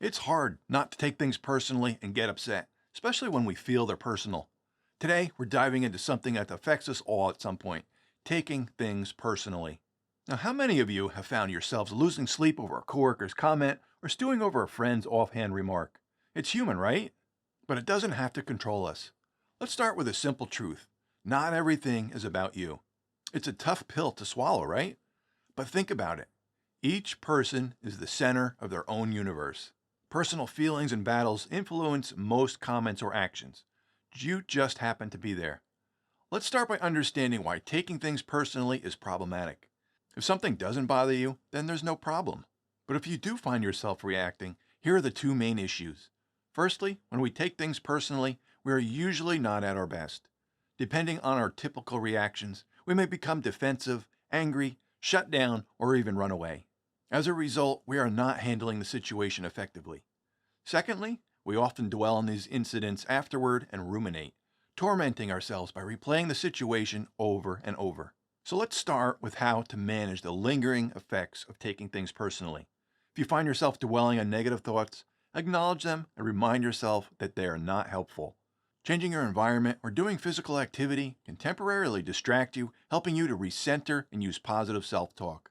It's hard not to take things personally and get upset, especially when we feel they're personal. Today, we're diving into something that affects us all at some point, taking things personally. Now, how many of you have found yourselves losing sleep over a coworker's comment or stewing over a friend's offhand remark? It's human, right? But it doesn't have to control us. Let's start with a simple truth. Not everything is about you. It's a tough pill to swallow, right? But think about it. Each person is the center of their own universe. Personal feelings and battles influence most comments or actions. You just happen to be there. Let's start by understanding why taking things personally is problematic. If something doesn't bother you, then there's no problem. But if you do find yourself reacting, here are the two main issues. Firstly, when we take things personally, we are usually not at our best. Depending on our typical reactions, we may become defensive, angry, shut down, or even run away. As a result, we are not handling the situation effectively. Secondly, we often dwell on these incidents afterward and ruminate, tormenting ourselves by replaying the situation over and over. So let's start with how to manage the lingering effects of taking things personally. If you find yourself dwelling on negative thoughts, acknowledge them and remind yourself that they are not helpful. Changing your environment or doing physical activity can temporarily distract you, helping you to recenter and use positive self-talk.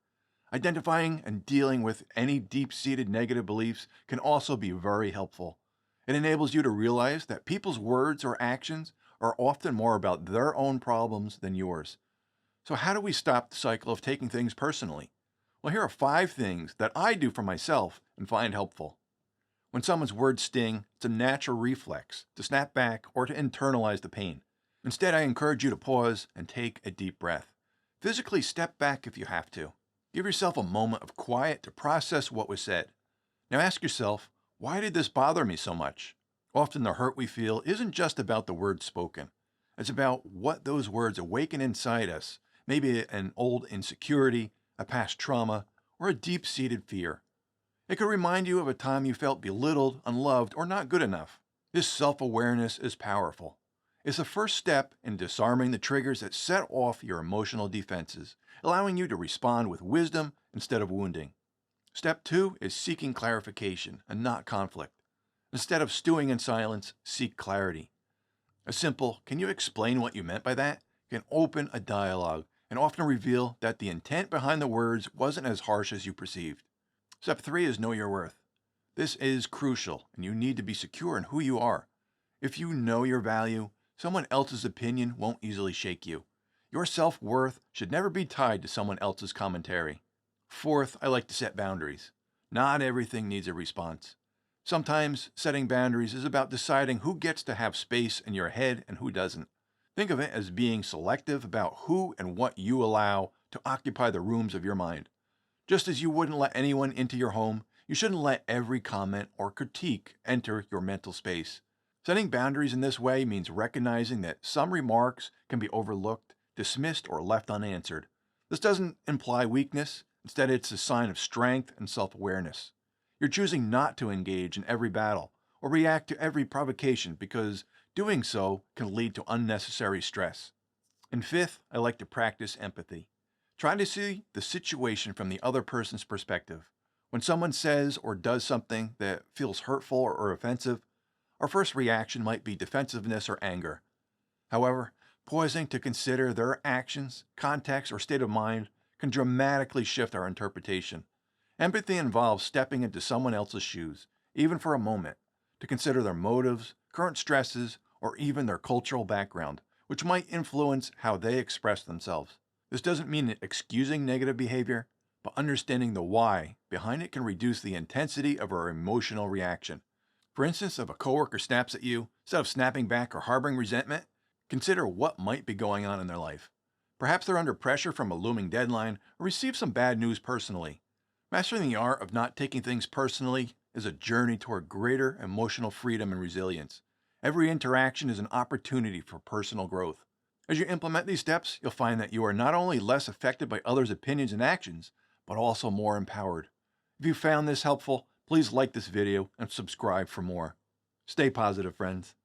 Identifying and dealing with any deep-seated negative beliefs can also be very helpful. It enables you to realize that people's words or actions are often more about their own problems than yours. So how do we stop the cycle of taking things personally? Well, here are 5 things that I do for myself and find helpful. When someone's words sting, it's a natural reflex to snap back or to internalize the pain. Instead, I encourage you to pause and take a deep breath. Physically step back if you have to. Give yourself a moment of quiet to process what was said. Now ask yourself, why did this bother me so much? Often the hurt we feel isn't just about the words spoken. It's about what those words awaken inside us, maybe an old insecurity, a past trauma, or a deep-seated fear. It could remind you of a time you felt belittled, unloved, or not good enough. This self-awareness is powerful. It's the first step in disarming the triggers that set off your emotional defenses, allowing you to respond with wisdom instead of wounding. Step 2 is seeking clarification and not conflict. Instead of stewing in silence, seek clarity. A simple, "Can you explain what you meant by that?" can open a dialogue and often reveal that the intent behind the words wasn't as harsh as you perceived. Step 3 is know your worth. This is crucial, and you need to be secure in who you are. If you know your value, someone else's opinion won't easily shake you. Your self-worth should never be tied to someone else's commentary. Fourth, I like to set boundaries. Not everything needs a response. Sometimes setting boundaries is about deciding who gets to have space in your head and who doesn't. Think of it as being selective about who and what you allow to occupy the rooms of your mind. Just as you wouldn't let anyone into your home, you shouldn't let every comment or critique enter your mental space. Setting boundaries in this way means recognizing that some remarks can be overlooked, dismissed, or left unanswered. This doesn't imply weakness. Instead, it's a sign of strength and self-awareness. You're choosing not to engage in every battle or react to every provocation because doing so can lead to unnecessary stress. And fifth, I like to practice empathy. Try to see the situation from the other person's perspective. When someone says or does something that feels hurtful or offensive, our first reaction might be defensiveness or anger. However, pausing to consider their actions, context, or state of mind can dramatically shift our interpretation. Empathy involves stepping into someone else's shoes, even for a moment, to consider their motives, current stresses, or even their cultural background, which might influence how they express themselves. This doesn't mean excusing negative behavior, but understanding the why behind it can reduce the intensity of our emotional reaction. For instance, if a coworker snaps at you, instead of snapping back or harboring resentment, consider what might be going on in their life. Perhaps they're under pressure from a looming deadline or received some bad news personally. Mastering the art of not taking things personally is a journey toward greater emotional freedom and resilience. Every interaction is an opportunity for personal growth. As you implement these steps, you'll find that you are not only less affected by others' opinions and actions, but also more empowered. If you found this helpful, please like this video and subscribe for more. Stay positive, friends.